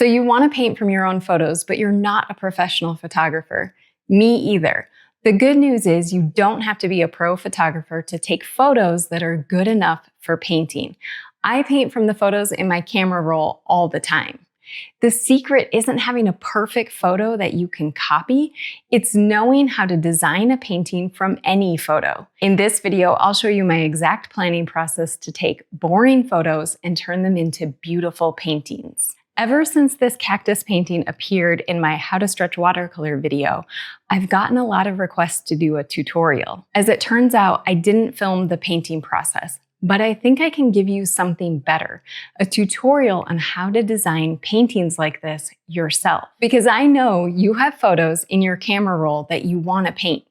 So you want to paint from your own photos, but you're not a professional photographer. Me either. The good news is you don't have to be a pro photographer to take photos that are good enough for painting. I paint from the photos in my camera roll all the time. The secret isn't having a perfect photo that you can copy. It's knowing how to design a painting from any photo. In this video, I'll show you my exact planning process to take boring photos and turn them into beautiful paintings. Ever since this cactus painting appeared in my How to Stretch Watercolor video, I've gotten a lot of requests to do a tutorial. As it turns out, I didn't film the painting process, but I think I can give you something better, a tutorial on how to design paintings like this yourself. Because I know you have photos in your camera roll that you want to paint,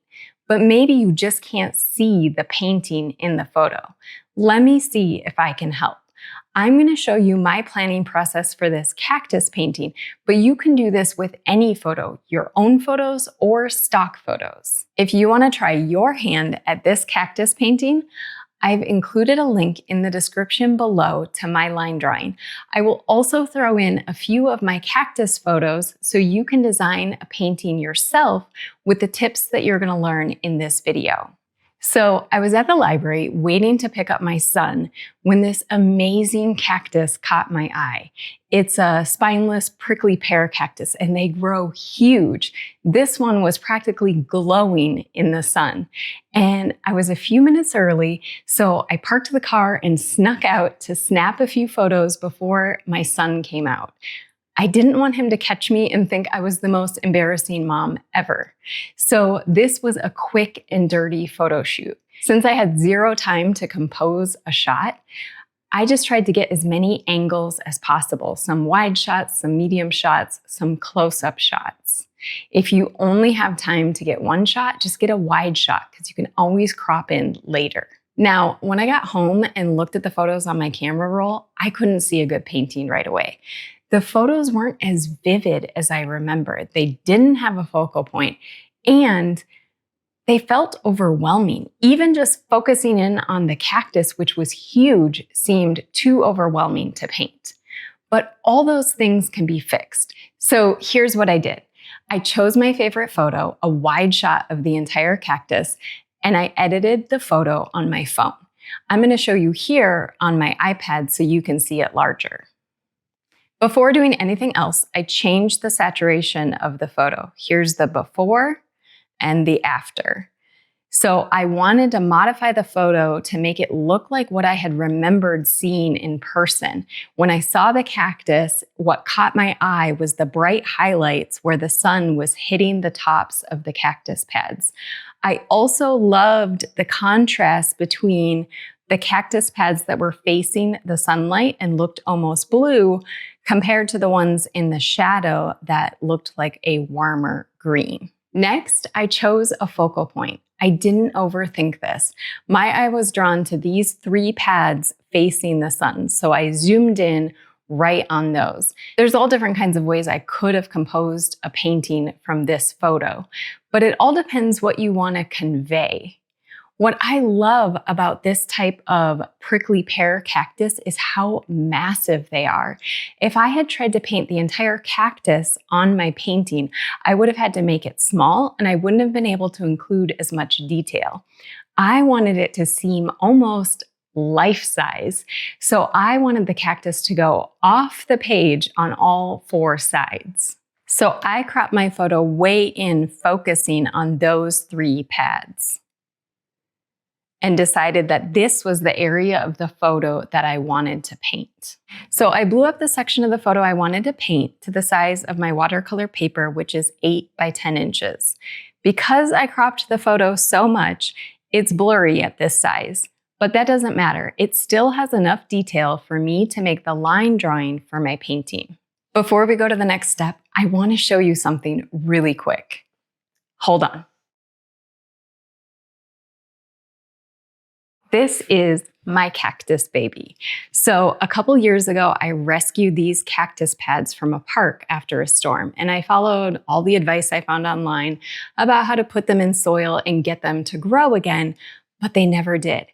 but maybe you just can't see the painting in the photo. Let me see if I can help. I'm going to show you my planning process for this cactus painting, but you can do this with any photo, your own photos or stock photos. If you want to try your hand at this cactus painting, I've included a link in the description below to my line drawing. I will also throw in a few of my cactus photos so you can design a painting yourself with the tips that you're going to learn in this video. So I was at the library waiting to pick up my son when this amazing cactus caught my eye. It's a spineless prickly pear cactus and they grow huge. This one was practically glowing in the sun. And I was a few minutes early, so I parked the car and snuck out to snap a few photos before my son came out. I didn't want him to catch me and think I was the most embarrassing mom ever. So this was a quick and dirty photo shoot. Since I had zero time to compose a shot, I just tried to get as many angles as possible. Some wide shots, some medium shots, some close-up shots. If you only have time to get one shot, just get a wide shot because you can always crop in later. Now, when I got home and looked at the photos on my camera roll, I couldn't see a good painting right away. The photos weren't as vivid as I remembered. They didn't have a focal point, and they felt overwhelming. Even just focusing in on the cactus, which was huge, seemed too overwhelming to paint. But all those things can be fixed. So here's what I did. I chose my favorite photo, a wide shot of the entire cactus, and I edited the photo on my phone. I'm going to show you here on my iPad so you can see it larger. Before doing anything else, I changed the saturation of the photo. Here's the before and the after. So I wanted to modify the photo to make it look like what I had remembered seeing in person. When I saw the cactus, what caught my eye was the bright highlights where the sun was hitting the tops of the cactus pads. I also loved the contrast between the cactus pads that were facing the sunlight and looked almost blue compared to the ones in the shadow that looked like a warmer green. Next, I chose a focal point. I didn't overthink this. My eye was drawn to these three pads facing the sun, so I zoomed in right on those. There's all different kinds of ways I could have composed a painting from this photo, but it all depends what you want to convey. What I love about this type of prickly pear cactus is how massive they are. If I had tried to paint the entire cactus on my painting, I would have had to make it small and I wouldn't have been able to include as much detail. I wanted it to seem almost life-size, so I wanted the cactus to go off the page on all four sides. So I cropped my photo way in, focusing on those three pads, and decided that this was the area of the photo that I wanted to paint. So I blew up the section of the photo I wanted to paint to the size of my watercolor paper, which is 8 by 10 inches. Because I cropped the photo so much, it's blurry at this size, but that doesn't matter. It still has enough detail for me to make the line drawing for my painting. Before we go to the next step, I want to show you something really quick. Hold on. This is my cactus baby. So a couple years ago, I rescued these cactus pads from a park after a storm, and I followed all the advice I found online about how to put them in soil and get them to grow again, but they never did.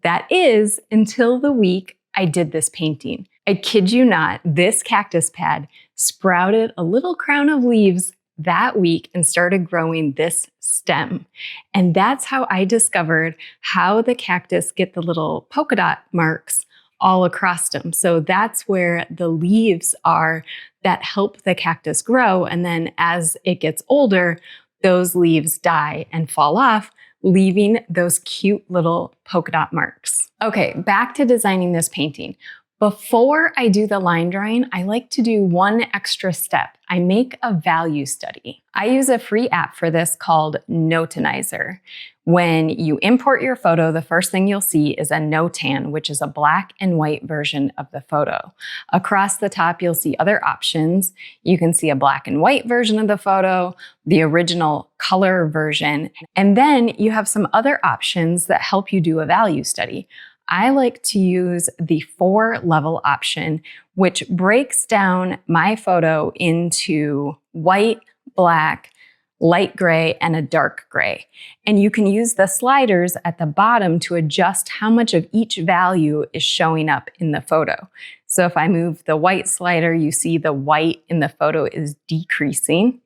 That is until the week I did this painting. I kid you not, this cactus pad sprouted a little crown of leaves that week and started growing this stem. And that's how I discovered how the cactus get the little polka dot marks all across them. So that's where the leaves are that help the cactus grow. And then as it gets older, those leaves die and fall off, leaving those cute little polka dot marks. Okay, back to designing this painting. Before I do the line drawing, I like to do one extra step. I make a value study. I use a free app for this called Notanizer. When you import your photo, the first thing you'll see is a notan, which is a black and white version of the photo. Across the top, you'll see other options. You can see a black and white version of the photo, the original color version, and then you have some other options that help you do a value study. I like to use the 4-level option, which breaks down my photo into white, black, light gray, and a dark gray. And you can use the sliders at the bottom to adjust how much of each value is showing up in the photo. So if I move the white slider, you see the white in the photo is decreasing.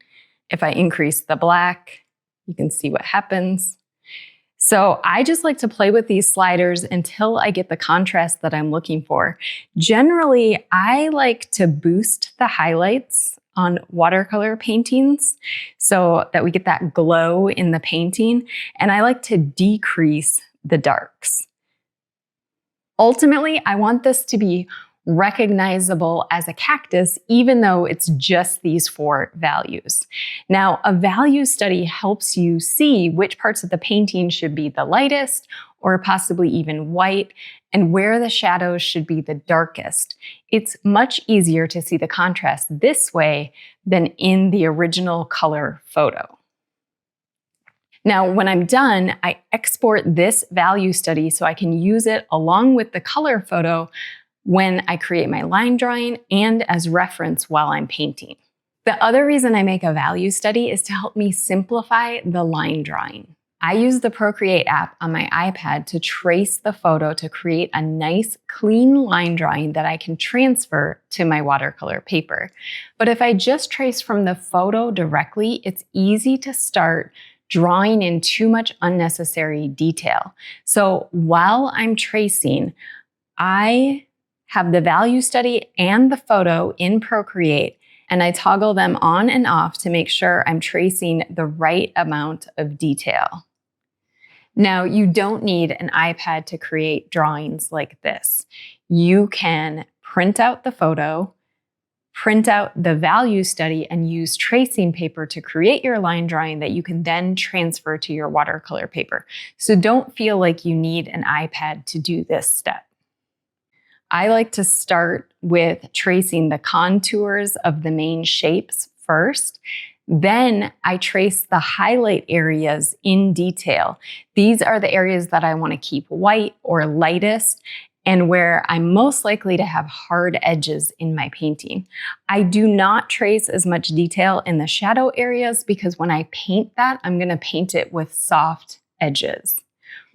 If I increase the black, you can see what happens. So I just like to play with these sliders until I get the contrast that I'm looking for. Generally, I like to boost the highlights on watercolor paintings so that we get that glow in the painting, and I like to decrease the darks. Ultimately, I want this to be recognizable as a cactus, even though it's just these 4 values. Now, a value study helps you see which parts of the painting should be the lightest or possibly even white, and where the shadows should be the darkest. It's much easier to see the contrast this way than in the original color photo. Now, when I'm done, I export this value study so I can use it along with the color photo when I create my line drawing and as reference while I'm painting. The other reason I make a value study is to help me simplify the line drawing. I use the Procreate app on my iPad to trace the photo to create a nice, clean line drawing that I can transfer to my watercolor paper. But if I just trace from the photo directly, it's easy to start drawing in too much unnecessary detail. So while I'm tracing, I have the value study and the photo in Procreate, and I toggle them on and off to make sure I'm tracing the right amount of detail. Now, you don't need an iPad to create drawings like this. You can print out the photo, print out the value study, and use tracing paper to create your line drawing that you can then transfer to your watercolor paper. So don't feel like you need an iPad to do this step. I like to start with tracing the contours of the main shapes first. Then I trace the highlight areas in detail. These are the areas that I want to keep white or lightest and where I'm most likely to have hard edges in my painting. I do not trace as much detail in the shadow areas because when I paint that, I'm going to paint it with soft edges.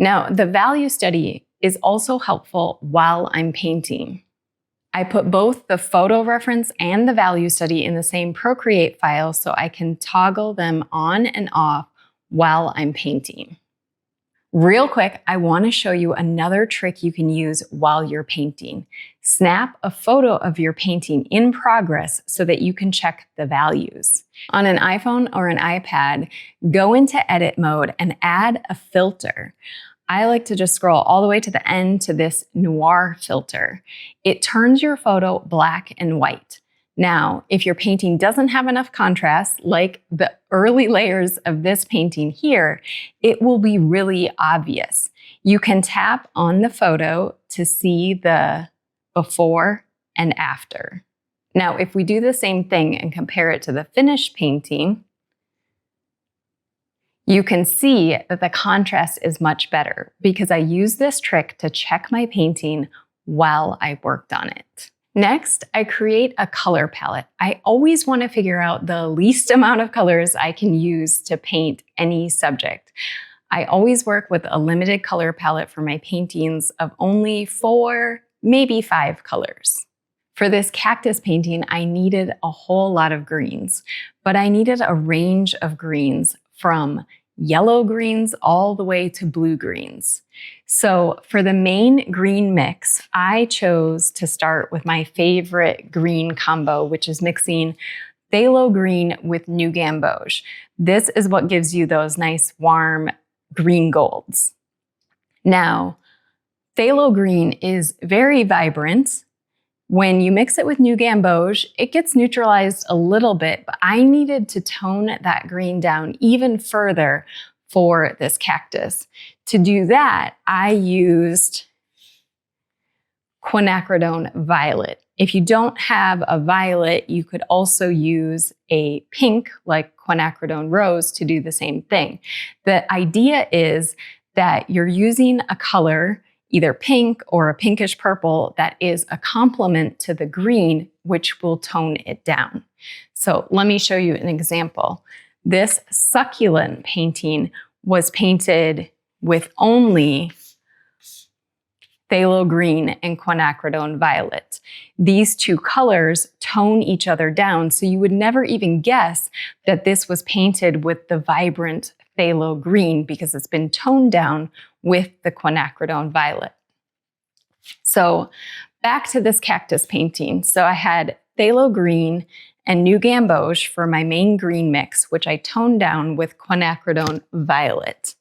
Now, the value study is also helpful while I'm painting. I put both the photo reference and the value study in the same Procreate file so I can toggle them on and off while I'm painting. Real quick, I want to show you another trick you can use while you're painting. Snap a photo of your painting in progress so that you can check the values. On an iPhone or an iPad, go into edit mode and add a filter. I like to just scroll all the way to the end to this noir filter. It turns your photo black and white. Now, if your painting doesn't have enough contrast, like the early layers of this painting here, it will be really obvious. You can tap on the photo to see the before and after. Now, if we do the same thing and compare it to the finished painting, you can see that the contrast is much better because I use this trick to check my painting while I worked on it. Next, I create a color palette. I always want to figure out the least amount of colors I can use to paint any subject. I always work with a limited color palette for my paintings of only 4, maybe 5 colors. For this cactus painting, I needed a whole lot of greens, but I needed a range of greens from yellow greens all the way to blue greens. So for the main green mix, I chose to start with my favorite green combo, which is mixing phthalo green with new gamboge. This is what gives you those nice warm green golds. Now, phthalo green is very vibrant. When you mix it with new gamboge, it gets neutralized a little bit, but I needed to tone that green down even further for this cactus. To do that, I used quinacridone violet. If you don't have a violet, you could also use a pink like quinacridone rose to do the same thing. The idea is that you're using a color, either pink or a pinkish purple, that is a complement to the green, which will tone it down. So let me show you an example. This succulent painting was painted with only phthalo green and quinacridone violet. These two colors tone each other down, so you would never even guess that this was painted with the vibrant phthalo green because it's been toned down with the quinacridone violet. So back to this cactus painting. So I had phthalo green and new gamboge for my main green mix, which I toned down with quinacridone violet.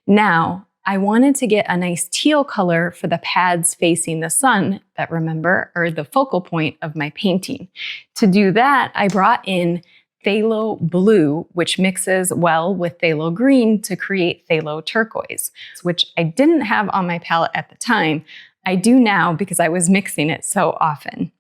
Now, I wanted to get a nice teal color for the pads facing the sun that, remember, are the focal point of my painting. To do that, I brought in phthalo blue, which mixes well with phthalo green to create phthalo turquoise, which I didn't have on my palette at the time. I do now because I was mixing it so often.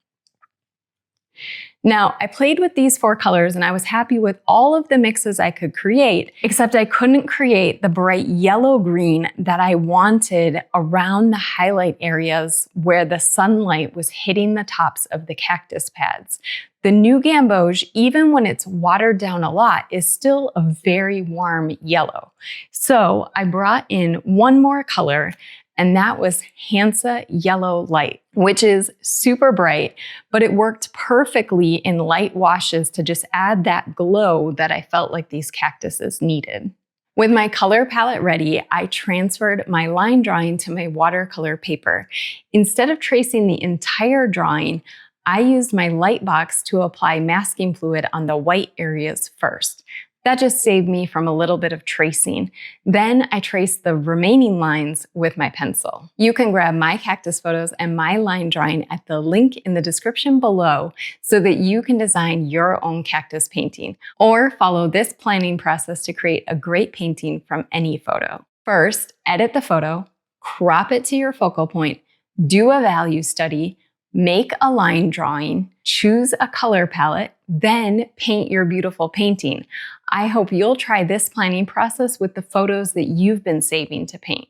Now, I played with these four colors and I was happy with all of the mixes I could create, except I couldn't create the bright yellow green that I wanted around the highlight areas where the sunlight was hitting the tops of the cactus pads. The new gamboge, even when it's watered down a lot, is still a very warm yellow. So I brought in one more color, and that was Hansa Yellow Light, which is super bright, but it worked perfectly in light washes to just add that glow that I felt like these cactuses needed. With my color palette ready, I transferred my line drawing to my watercolor paper. Instead of tracing the entire drawing, I used my light box to apply masking fluid on the white areas first. That just saved me from a little bit of tracing. Then I traced the remaining lines with my pencil. You can grab my cactus photos and my line drawing at the link in the description below so that you can design your own cactus painting, or follow this planning process to create a great painting from any photo. First, edit the photo, crop it to your focal point, do a value study, make a line drawing, choose a color palette, then paint your beautiful painting. I hope you'll try this planning process with the photos that you've been saving to paint.